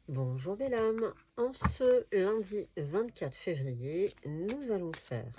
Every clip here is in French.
Bonjour belle âme, en ce lundi 24 février, nous allons faire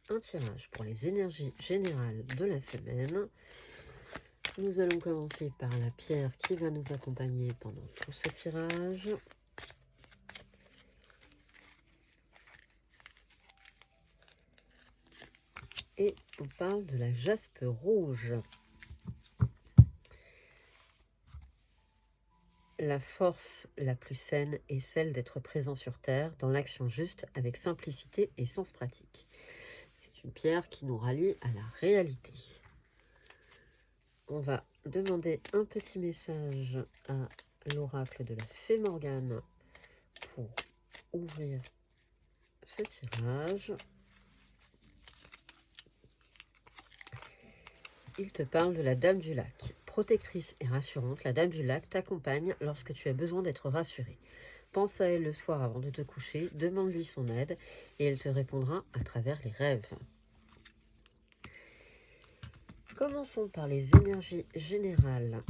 un tirage pour les énergies générales de la semaine. Nous allons commencer par la pierre qui va nous accompagner pendant tout ce tirage. Et on parle de la jaspe rouge. La force la plus saine est celle d'être présent sur Terre, dans l'action juste, avec simplicité et sens pratique. C'est une pierre qui nous rallie à la réalité. On va demander un petit message à l'oracle de la Fée Morgane pour ouvrir ce tirage. Il te parle de la Dame du Lac. Protectrice et rassurante, la Dame du Lac t'accompagne lorsque tu as besoin d'être rassurée. Pense à elle le soir avant de te coucher, demande-lui son aide et elle te répondra à travers les rêves. Commençons par les énergies générales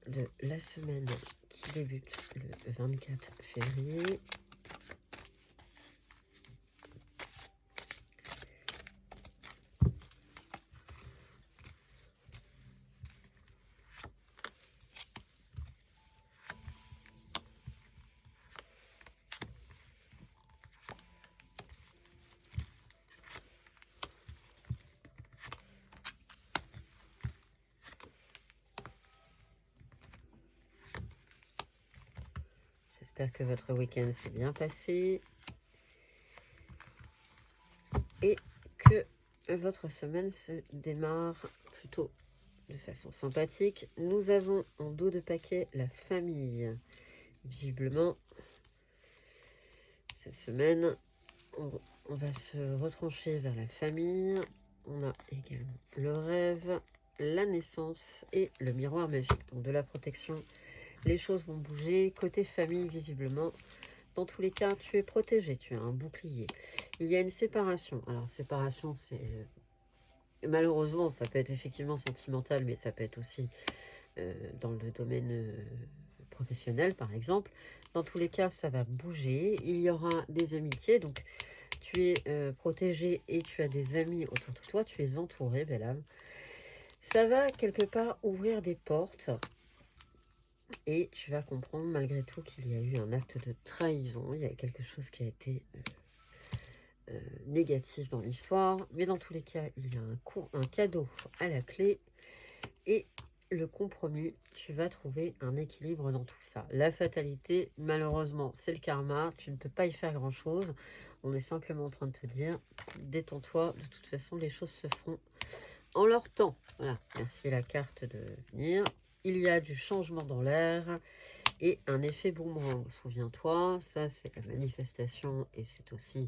de la semaine qui débute le 24 février. J'espère que votre week-end s'est bien passé et que votre semaine se démarre plutôt de façon sympathique. Nous avons en dos de paquet la famille. Visiblement, cette semaine, on va se retrancher vers la famille. On a également le rêve, la naissance et le miroir magique. Donc de la protection, les choses vont bouger. Côté famille, visiblement, dans tous les cas, tu es protégé, tu as un bouclier. Il y a une séparation. Alors, séparation, c'est... malheureusement, ça peut être effectivement sentimental, mais ça peut être aussi dans le domaine professionnel, par exemple. Dans tous les cas, ça va bouger. Il y aura des amitiés, donc tu es protégé et tu as des amis autour de toi. Tu es entouré, belle âme. Ça va quelque part ouvrir des portes. Et tu vas comprendre malgré tout qu'il y a eu un acte de trahison. Il y a quelque chose qui a été négatif dans l'histoire. Mais dans tous les cas, il y a un cadeau à la clé. Et le compromis, tu vas trouver un équilibre dans tout ça. La fatalité, malheureusement, c'est le karma. Tu ne peux pas y faire grand-chose. On est simplement en train de te dire, détends-toi. De toute façon, les choses se feront en leur temps. Voilà, merci la carte de venir. Il y a du changement dans l'air et un effet boomerang. Souviens-toi, ça c'est la manifestation et c'est aussi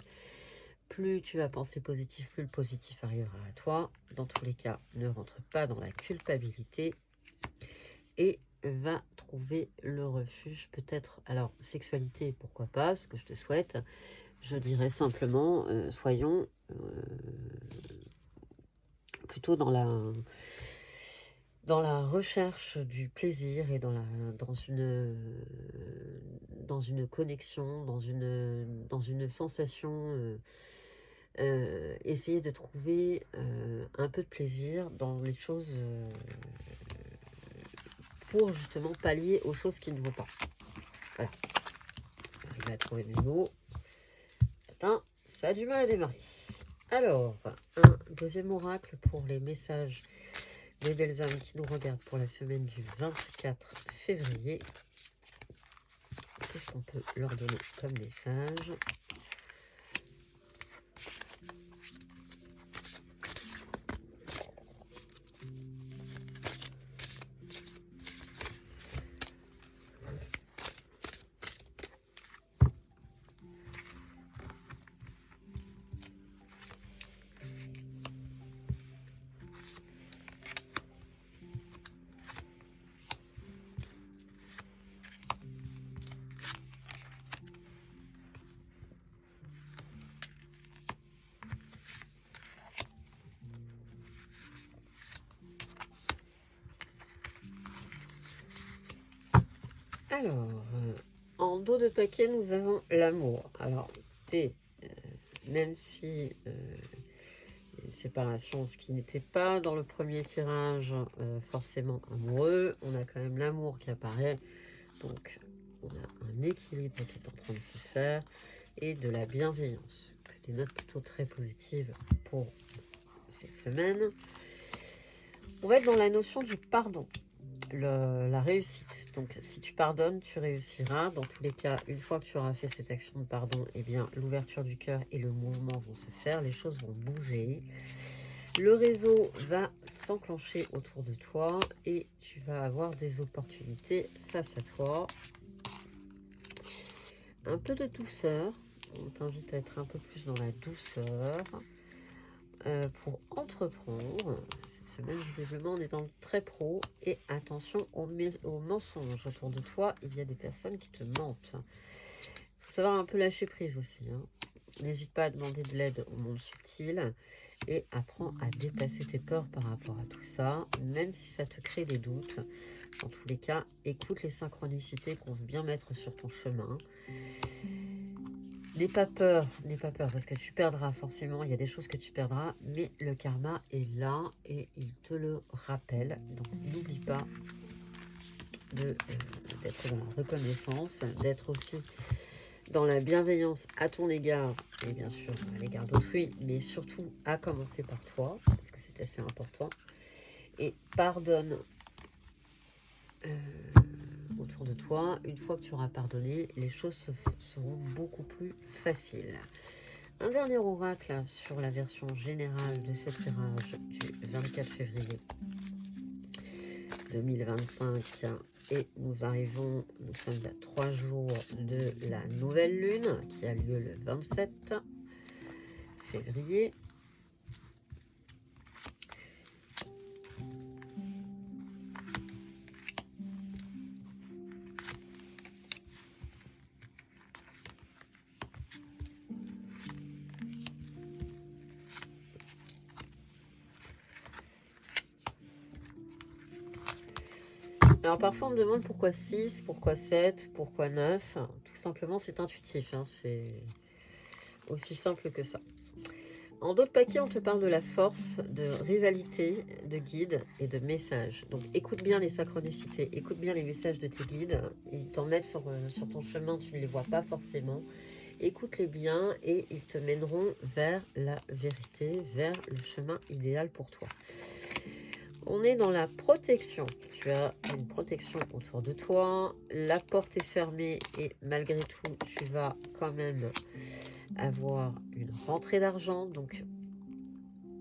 plus tu vas penser positif, plus le positif arrivera à toi. Dans tous les cas, ne rentre pas dans la culpabilité et va trouver le refuge. Peut-être, alors sexualité, pourquoi pas, ce que je te souhaite. Je dirais simplement, soyons plutôt dans la recherche du plaisir et dans une connexion, dans une sensation. Essayer de trouver un peu de plaisir dans les choses pour justement pallier aux choses qui ne vont pas. Voilà. J'arrive à trouver mes mots. Attends, ça a du mal à démarrer. Alors, un deuxième oracle pour les messages des belles âmes qui nous regardent pour la semaine du 24 février. Qu'est-ce qu'on peut leur donner comme message ? Alors, en dos de paquet, nous avons l'amour. Alors, écoutez, même si une séparation, ce qui n'était pas dans le premier tirage forcément amoureux, on a quand même l'amour qui apparaît. Donc, on a un équilibre qui est en train de se faire et de la bienveillance. Des notes plutôt très positives pour cette semaine. On va être dans la notion du pardon. La réussite. Donc, si tu pardonnes, tu réussiras. Dans tous les cas, une fois que tu auras fait cette action de pardon, eh bien, l'ouverture du cœur et le mouvement vont se faire, les choses vont bouger. Le réseau va s'enclencher autour de toi et tu vas avoir des opportunités face à toi. Un peu de douceur. On t'invite à être un peu plus dans la douceur pour entreprendre. Semaine, visiblement, on est dans le très pro. Et attention aux mensonges autour de toi. Il y a des personnes qui te mentent. Il faut savoir un peu lâcher prise aussi. Hein. N'hésite pas à demander de l'aide au monde subtil. Et apprends à dépasser tes peurs par rapport à tout ça. Même si ça te crée des doutes. En tous les cas, écoute les synchronicités qu'on veut bien mettre sur ton chemin. N'aie pas peur, parce que tu perdras forcément, il y a des choses que tu perdras, mais le karma est là et il te le rappelle. Donc n'oublie pas d'être dans la reconnaissance, d'être aussi dans la bienveillance à ton égard, et bien sûr à l'égard d'autrui, mais surtout à commencer par toi, parce que c'est assez important. Et pardonne autour de toi. Une fois que tu auras pardonné, les choses seront beaucoup plus faciles. Un dernier oracle sur la version générale de ce tirage du 24 février 2025. Et nous sommes à 3 jours de la nouvelle lune qui a lieu le 27 février. Alors parfois on me demande pourquoi 6, pourquoi 7, pourquoi 9. Tout simplement c'est intuitif, hein, c'est aussi simple que ça. En d'autres paquets, on te parle de la force, de rivalité, de guides et de messages. Donc écoute bien les synchronicités, écoute bien les messages de tes guides. Ils t'en mettent sur ton chemin, tu ne les vois pas forcément. Écoute-les bien et ils te mèneront vers la vérité, vers le chemin idéal pour toi. On est dans la protection. Tu as une protection autour de toi. La porte est fermée et malgré tout, tu vas quand même avoir une rentrée d'argent. Donc,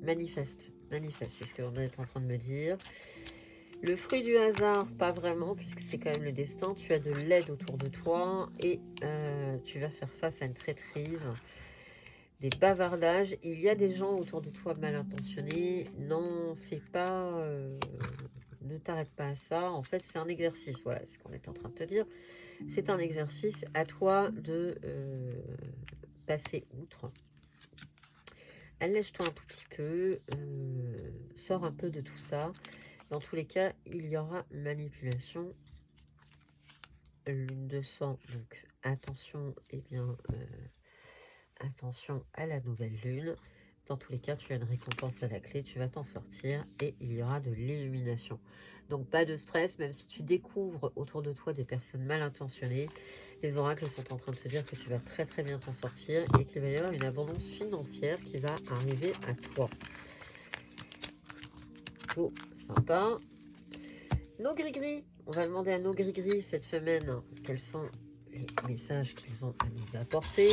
manifeste, c'est ce qu'on est en train de me dire. Le fruit du hasard, pas vraiment, puisque c'est quand même le destin. Tu as de l'aide autour de toi et tu vas faire face à une traîtrise. Des bavardages, il y a des gens autour de toi mal intentionnés, n'en fais pas, ne t'arrête pas à ça, en fait c'est un exercice, voilà ce qu'on est en train de te dire, c'est un exercice, à toi de passer outre, allège-toi un tout petit peu, sors un peu de tout ça, dans tous les cas il y aura manipulation, lune de sang, donc attention, attention à la nouvelle lune. Dans tous les cas, tu as une récompense à la clé, tu vas t'en sortir et il y aura de l'illumination. Donc pas de stress, même si tu découvres autour de toi des personnes mal intentionnées, les oracles sont en train de te dire que tu vas très très bien t'en sortir et qu'il va y avoir une abondance financière qui va arriver à toi. Oh, sympa. Nos gris-gris, on va demander à nos gris-gris cette semaine quels sont les messages qu'ils ont à nous apporter.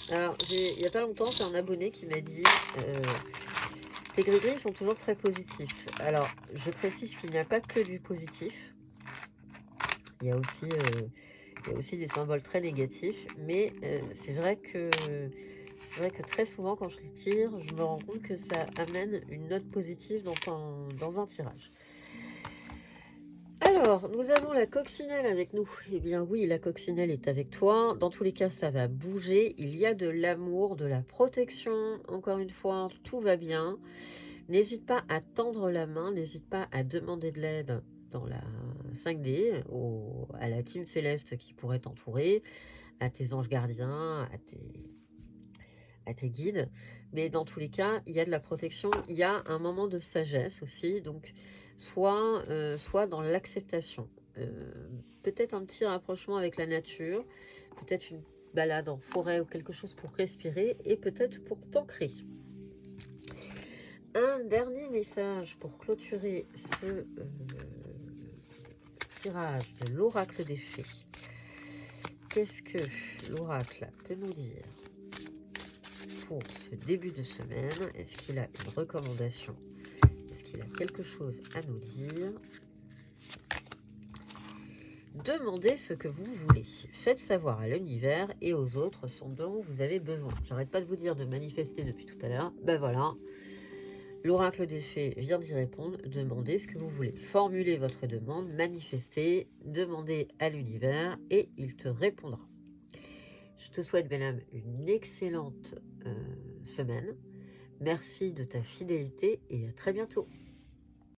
Alors, il n'y a pas longtemps, c'est un abonné qui m'a dit tes gris-gris sont toujours très positifs. Alors, je précise qu'il n'y a pas que du positif. Il y a aussi des symboles très négatifs. Mais c'est vrai que très souvent, quand je les tire, je me rends compte que ça amène une note positive dans un tirage. Alors, nous avons la coccinelle avec nous. Eh bien oui, la coccinelle est avec toi. Dans tous les cas, ça va bouger. Il y a de l'amour, de la protection. Encore une fois, tout va bien. N'hésite pas à tendre la main. N'hésite pas à demander de l'aide dans la 5D, à la team céleste qui pourrait t'entourer, à tes anges gardiens, à tes guides. Mais dans tous les cas, il y a de la protection, il y a un moment de sagesse aussi, donc soit dans l'acceptation. Peut-être un petit rapprochement avec la nature, peut-être une balade en forêt ou quelque chose pour respirer et peut-être pour t'ancrer. Un dernier message pour clôturer ce tirage de l'oracle des fées. Qu'est-ce que l'oracle peut nous dire pour ce début de semaine? Est-ce qu'il a une recommandation? Est-ce qu'il a quelque chose à nous dire? Demandez ce que vous voulez. Faites savoir à l'univers et aux autres ce dont vous avez besoin. J'arrête pas de vous dire de manifester depuis tout à l'heure. Ben voilà. L'oracle des fées vient d'y répondre. Demandez ce que vous voulez. Formulez votre demande, manifestez, demandez à l'univers et il te répondra. Je te souhaite, belle âme, une excellente semaine. Merci de ta fidélité et à très bientôt.